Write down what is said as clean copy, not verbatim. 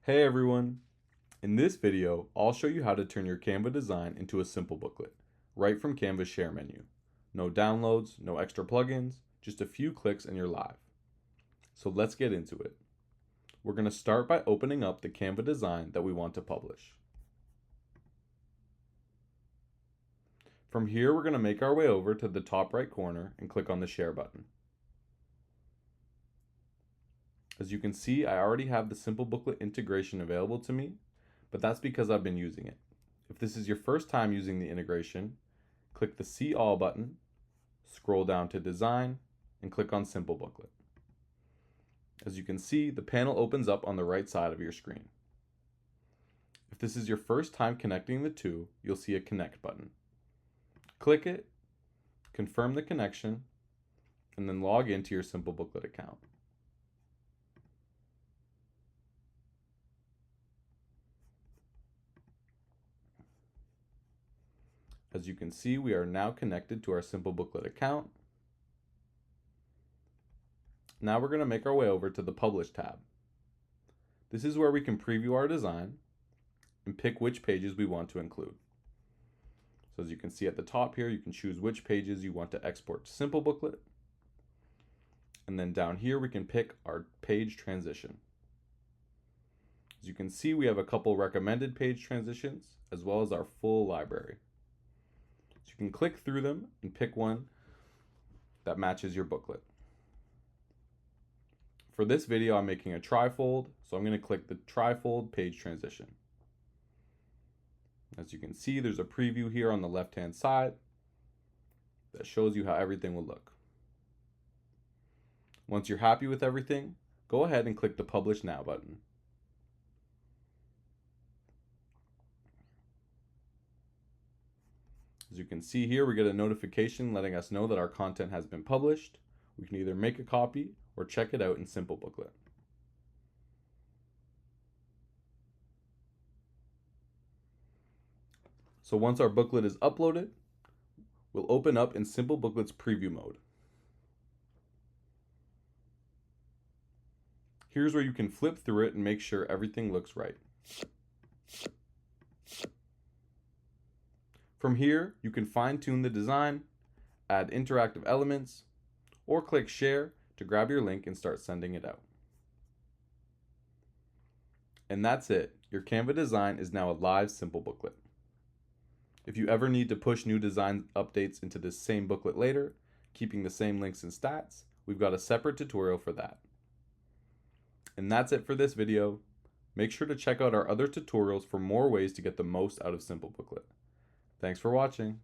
Hey everyone! In this video, I'll show you how to turn your Canva design into a simple booklet, right from Canva's share menu. No downloads, no extra plugins, just a few clicks and you're live. So let's get into it. We're going to start by opening up the Canva design that we want to publish. From here, we're going to make our way over to the top right corner and click on the share button. As you can see, I already have the Simplebooklet integration available to me, but that's because I've been using it. If this is your first time using the integration, click the See All button, scroll down to Design, and click on Simplebooklet. As you can see, the panel opens up on the right side of your screen. If this is your first time connecting the two, you'll see a Connect button. Click it, confirm the connection, and then log into your Simplebooklet account. As you can see, we are now connected to our Simplebooklet account. Now we're going to make our way over to the Publish tab. This is where we can preview our design and pick which pages we want to include. So as you can see at the top here, you can choose which pages you want to export to Simplebooklet. And then down here, we can pick our page transition. As you can see, we have a couple recommended page transitions as well as our full library. So you can click through them and pick one that matches your booklet. For this video, I'm making a trifold, so I'm going to click the trifold page transition. As you can see, there's a preview here on the left-hand side that shows you how everything will look. Once you're happy with everything, go ahead and click the Publish Now button. As you can see here, we get a notification letting us know that our content has been published. We can either make a copy or check it out in Simplebooklet. So once our booklet is uploaded, we'll open up in Simplebooklet's preview mode. Here's where you can flip through it and make sure everything looks right. From here, you can fine-tune the design, add interactive elements, or click Share to grab your link and start sending it out. And that's it. Your Canva design is now a live Simplebooklet. If you ever need to push new design updates into this same booklet later, keeping the same links and stats, we've got a separate tutorial for that. And that's it for this video. Make sure to check out our other tutorials for more ways to get the most out of Simplebooklet. Thanks for watching.